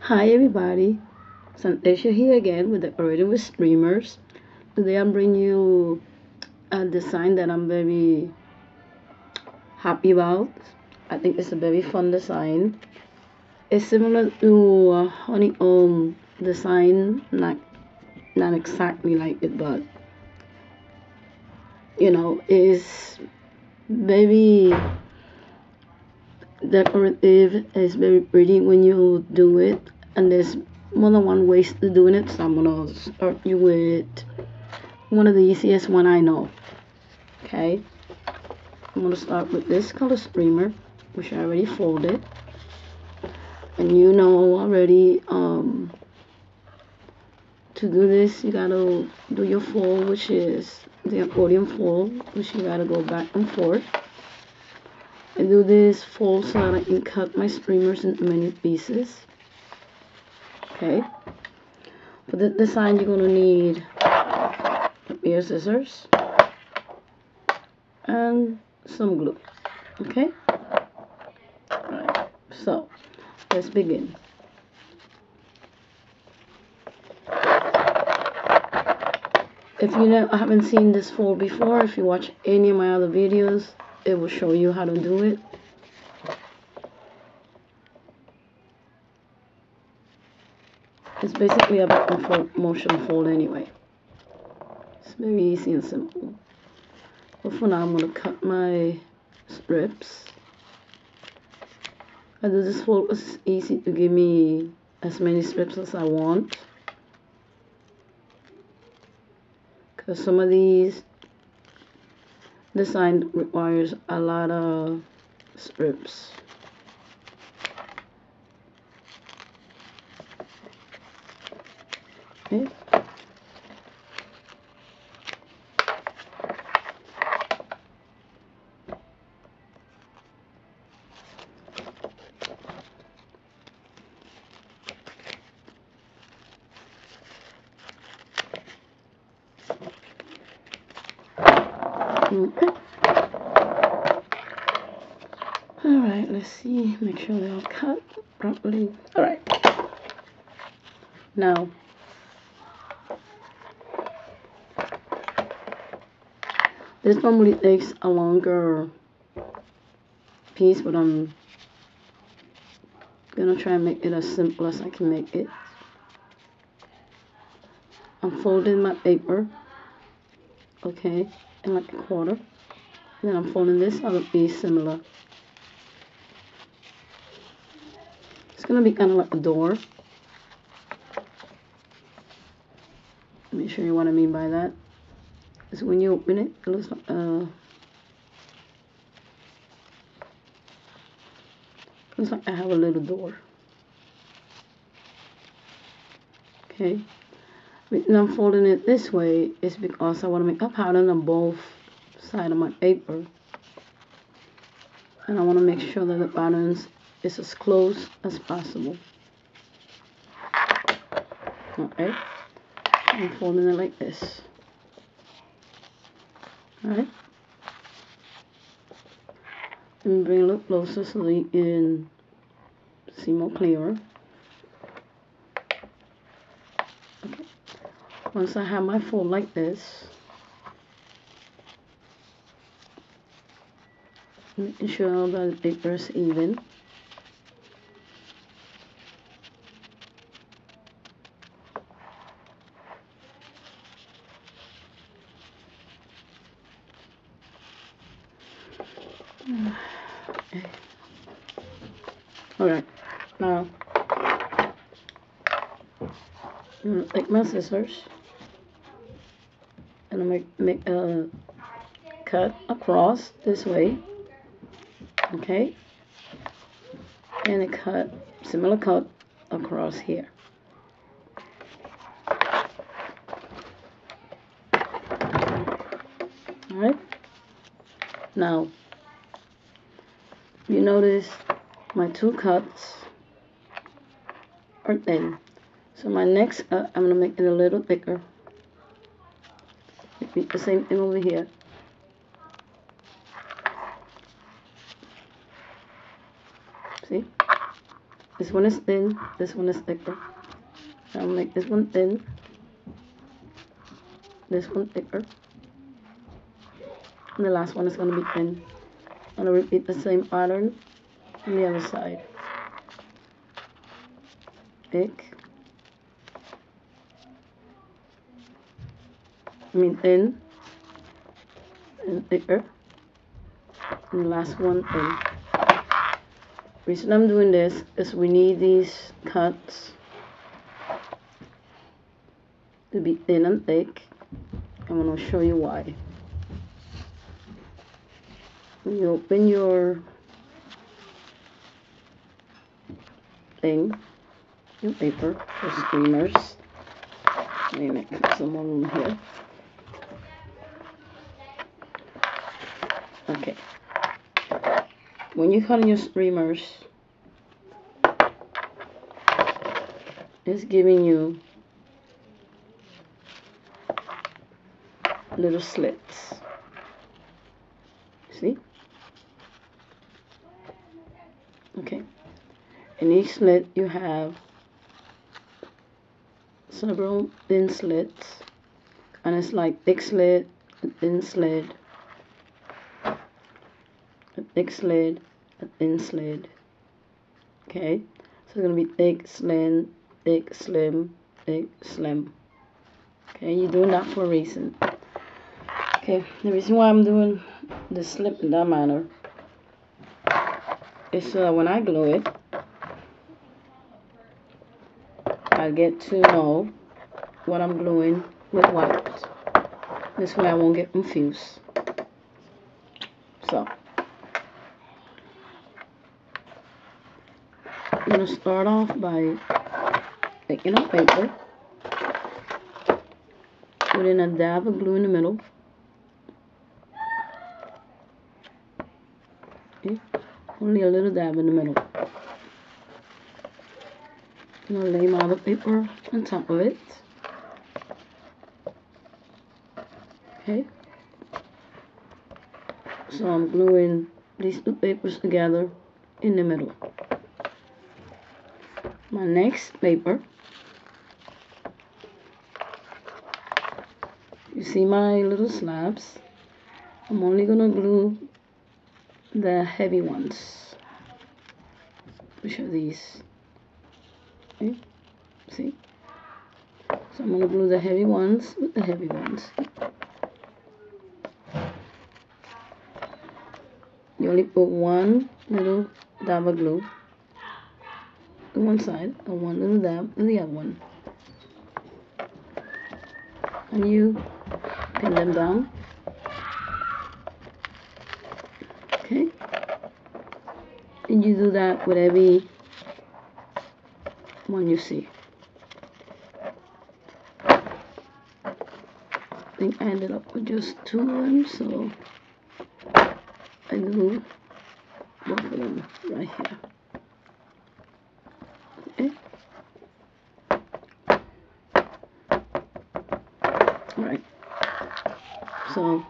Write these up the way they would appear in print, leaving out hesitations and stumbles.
Hi everybody, Santacia here again with Decorating with Streamers. Today I'm bringing you a design that I'm very happy about. I think it's a very fun design. It's similar to a honeycomb design, not exactly like it, but it's very decorative. It's very pretty when you do it, and there's more than one ways to doing it. So I'm gonna start you with one of the easiest one I know. Okay, I'm gonna start with this color streamer, which I already folded, and you know already to do this you gotta do your fold, which is the accordion fold, which you gotta go back and forth. I do this fold so that I can cut my streamers into many pieces. Okay, for the design you're gonna need a pair of scissors and some glue. Okay, alright, so let's begin. If you haven't seen this fold before, if you watch any of my other videos, it will show you how to do it. It's basically a back and forth motion fold anyway. It's very easy and simple. But for now, I'm going to cut my strips. I do this fold because it's easy to give me as many strips as I want. Because some of these design requires a lot of strips. Okay. Okay. Alright, let's see. Make sure they're all cut properly. Alright. Now, this normally takes a longer piece, but I'm gonna try and make it as simple as I can make it. I'm folding my paper, okay, in like a quarter. Then I'm folding this other piece similar. It's gonna be kind of like a door. Let me show you what I mean by that. Is when you open it, it looks like I have a little door. Okay. Reason I'm folding it this way is because I want to make a pattern on both sides of my paper, and I want to make sure that the pattern is as close as possible. Okay, I'm folding it like this. Alright, let me bring it a little closer so that you can see more clearer. Okay, once I have my fold like this, making sure that the paper is even. Okay. Alright, now I'm going to take my scissors and I'm going to make a cut across this way, okay, and a similar cut across here. Alright, now you notice my two cuts are thin, so my next cut I'm going to make it a little thicker. Repeat the same thing over here. See? This one is thin, this one is thicker. I'll make this one thin, this one thicker, and the last one is going to be thin. I'm going to repeat the same pattern on the other side. Thick, thin, and thicker, and the last one thin. The reason I'm doing this is we need these cuts to be thin and thick. I'm going to show you why. When you open your thing, your paper, your streamers, let me make some more room here. Okay. When you cut your streamers, it's giving you little slits. See? Okay. In each slit you have several thin slits, and it's like thick slit, a thin slit, a thick slit, a thin slit. Okay, so it's gonna be thick, slim, thick, slim, thick, slim. Okay, you're doing that for a reason. Okay, the reason why I'm doing the slip in that manner is so that when I glue it, I get to know what I'm gluing with what. This way I won't get confused. So, I'm going to start off by taking a paper, putting a dab of glue in the middle. Okay. Only a little dab in the middle. I'm going to lay my other paper on top of it. Okay. So I'm gluing these two papers together in the middle. My next paper, you see my little slabs. I'm only going to glue the heavy ones, which are these. Okay, see? So I'm going to glue the heavy ones with the heavy ones. You only put one little dab of glue to one side and one little dab to the other one. And you pin them down. Okay? And you do that with every one you see. I think I ended up with just 2 of them, so I glue both of them right here. Okay? Alright. So,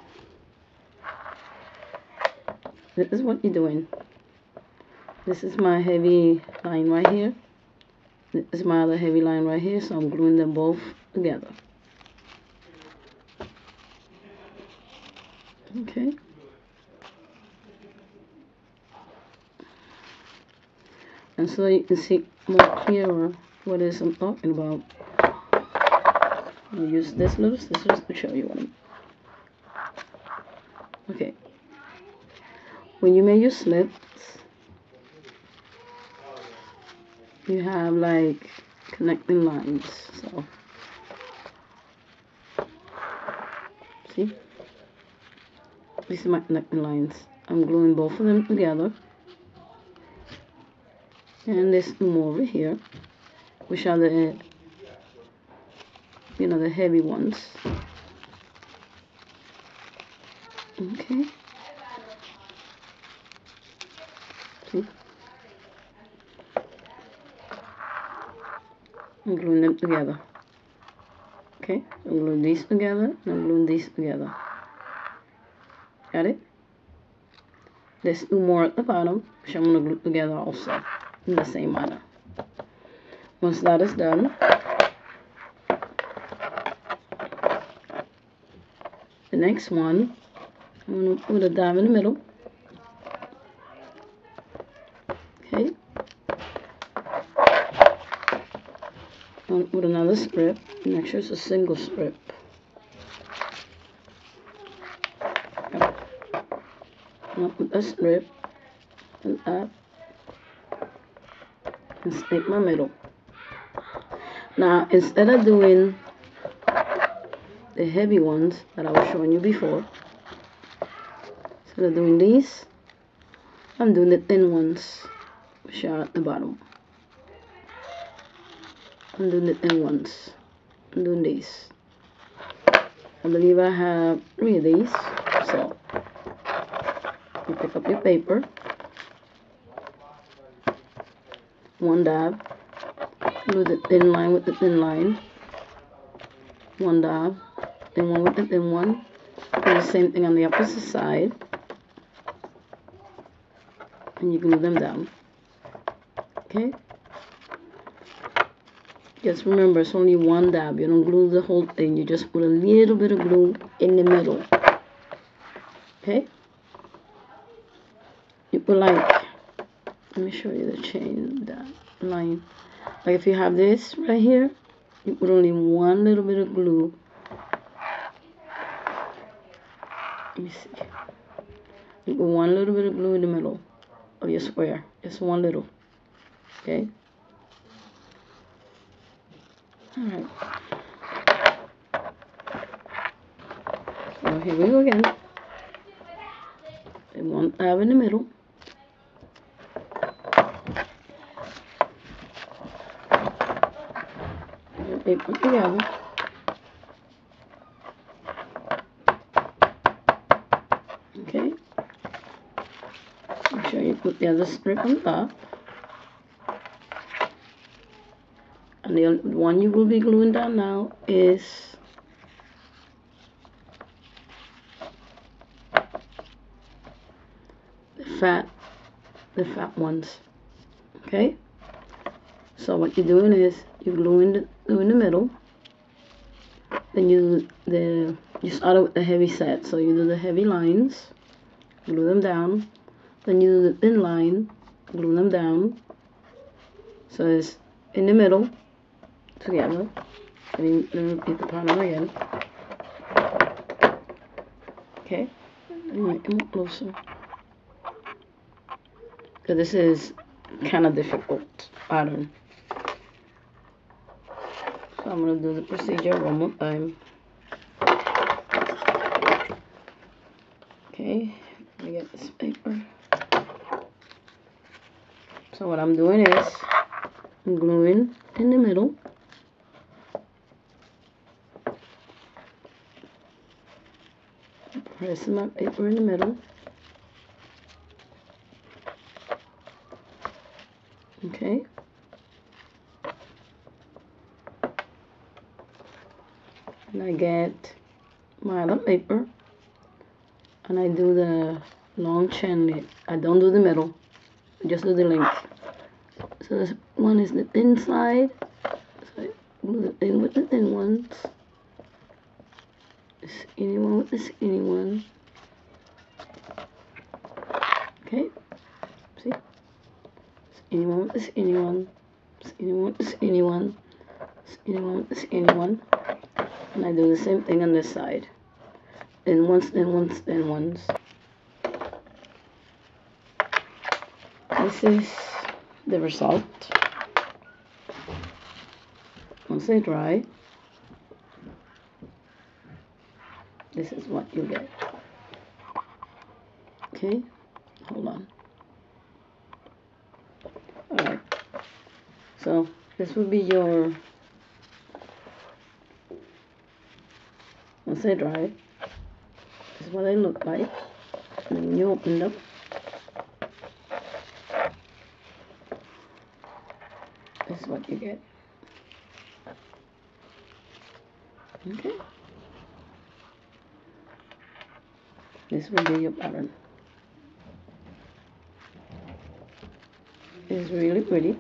this is what you're doing. This is my heavy line right here. This is my other heavy line right here, so I'm gluing them both together. Okay. And so you can see more clearer what it is I'm talking about. I'll use this little scissors to show you what I'm. Okay. When you make your slips, you have like connecting lines. So, see? These are my connecting lines. I'm gluing both of them together. And there's two more over here, which are the, the heavy ones. Okay. See? I'm gluing them together. Okay, I'm gluing these together, and I'm gluing these together. Got it? There's two more at the bottom, which I'm going to glue together also, in the same manner. Once that is done, the next one, I'm going to put a dab in the middle. Okay. I'm going to put another strip. Make sure it's a single strip. I'm going to put a strip and up and snake my middle. Now, instead of doing the heavy ones that I was showing you before, instead of doing these, I'm doing the thin ones, which are at the bottom. I'm doing the thin ones. I'm doing these. I believe I have 3 of these. So, you pick up your paper, one dab, do the thin line with the thin line, one dab, thin one with the thin one, do the same thing on the opposite side, and you glue them down. Okay? Just remember, it's only one dab. You don't glue the whole thing. You just put a little bit of glue in the middle. Okay? You put like, let me show you the chain, that line. Like if you have this right here, you put only one little bit of glue. Let me see. You put one little bit of glue in the middle of your square. Just one little. Okay? Alright. So here we go again. And one tab in the middle. They put together. Okay. Make sure you put the other strip on top. And the one you will be gluing down now is the fat ones. Okay? So what you're doing is you glue in the middle. Then you start with the heavy set. So you do the heavy lines, glue them down. Then you do the thin line, glue them down. So it's in the middle together. Let me repeat the pattern again. Okay, let me make it closer. Because this is kind of difficult pattern. So I'm going to do the procedure one more time. Okay, let me get this paper. So what I'm doing is I'm gluing in the middle. Pressing my paper in the middle. Okay. And I get my other paper and I do the long chain. I don't do the middle, I just do the length. So this one is the thin side, so I glue the thin with the thin ones, the skinny one with the skinny one. Okay, see? Skinny one with the skinny one, skinny one with the skinny one, skinny one with the skinny one. And I do the same thing on this side. Then ones, then ones, then ones. This is the result. Once they dry, this is what you get. Okay, hold on. Alright, so this will be your, once they dry, this is what they look like. And then when you open them, this is what you get. Okay, this will be your pattern. It's really pretty.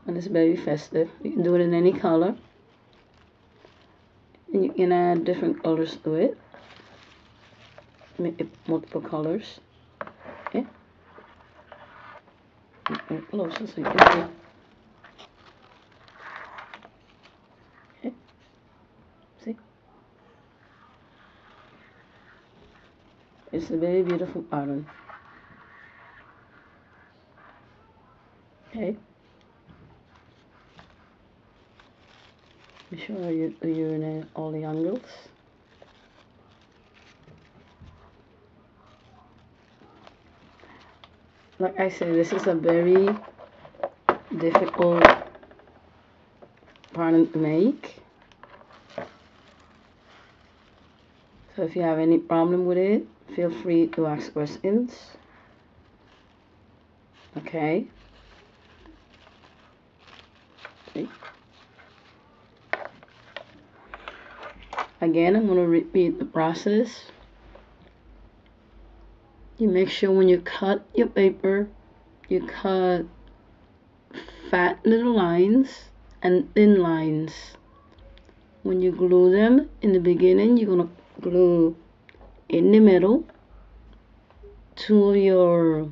and it's very festive. You can do it in any color, and you can add different colors to it. Make it multiple colors. Okay. Closer so you can see. Okay. See? It's a very beautiful pattern. Okay. Be sure you're in all the angles. Like I said, this is a very difficult pattern to make. So if you have any problem with it, feel free to ask questions. Okay. Again, I'm going to repeat the process. You make sure when you cut your paper, you cut fat little lines and thin lines. When you glue them in the beginning, you're going to glue in the middle two of your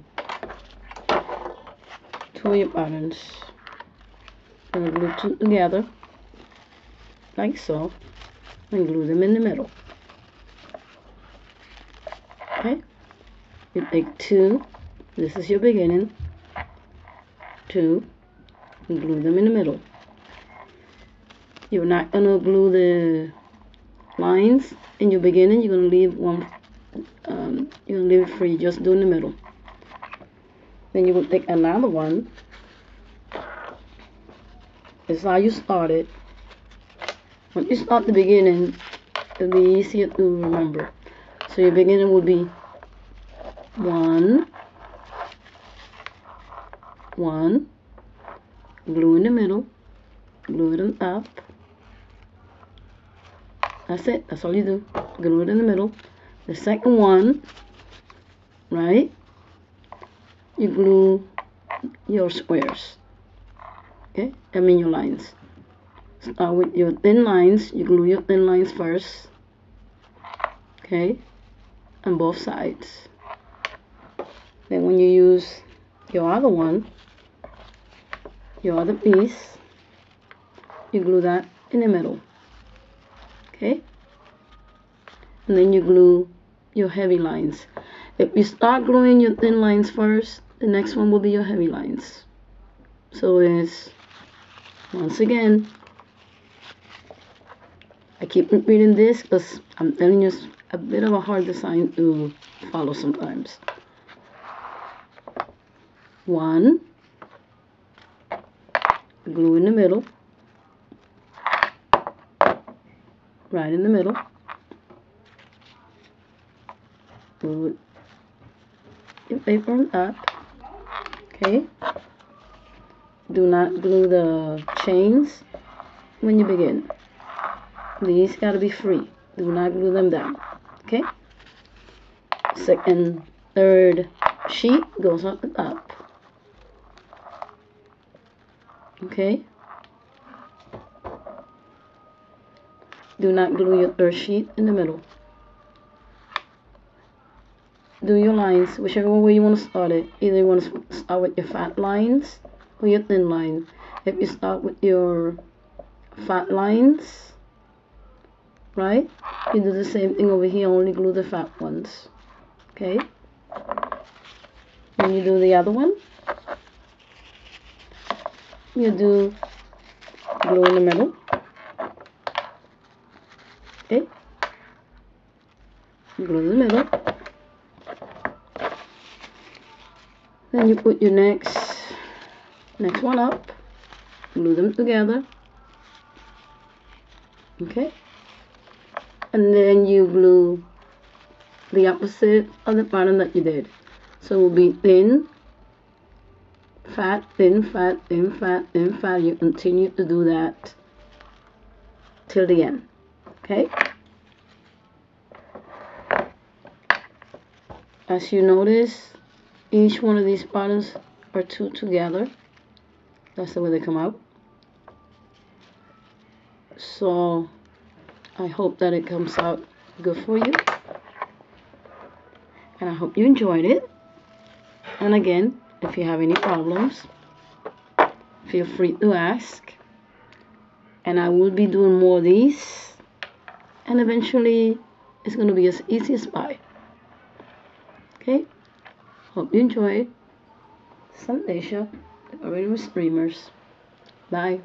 patterns. You're going to glue two together like so and glue them in the middle. Okay, you take two, this is your beginning, two, and glue them in the middle. You're not going to glue the lines in your beginning, you're going to leave one, you're going to leave it free, just do in the middle. Then you will take another one. This is how you start it. When you start the beginning, it'll be easier to remember. So your beginning will be one, glue in the middle, glue it on top. That's it. That's all you do. Glue it in the middle. The second one, right? You glue your squares. Okay? I mean your lines. Start with your thin lines. You glue your thin lines first. Okay? On both sides. Then when you use your other one, your other piece, you glue that in the middle. Okay? And then you glue your heavy lines. If you start gluing your thin lines first, the next one will be your heavy lines. So it's, once again, I keep repeating this because I'm telling you it's a bit of a hard design to follow sometimes. One, glue in the middle, right in the middle. Glue your paper on top. Okay. Do not glue the chains when you begin. These gotta be free. Do not glue them down. Okay. Second, third sheet goes on the top. Okay. Do not glue your third sheet in the middle. Do your lines, whichever way you want to start it. Either you want to start with your fat lines or your thin line. If you start with your fat lines, right, you do the same thing over here, only glue the fat ones. Okay. When you do the other one, you do glue in the middle. Okay. Glue in the middle. Then you put your next one up, glue them together. Okay. And then you glue the opposite of the pattern that you did. So it will be thin, fat, thin, fat, thin, fat, thin, fat. You continue to do that till the end. Okay. As you notice, each one of these patterns are two together. That's the way they come out. So I hope that it comes out good for you, and I hope you enjoyed it. And again, if you have any problems, feel free to ask, and I will be doing more of these, and eventually it's going to be as easy as pie. Okay, hope you enjoyed. Santacia, the original streamers. Bye.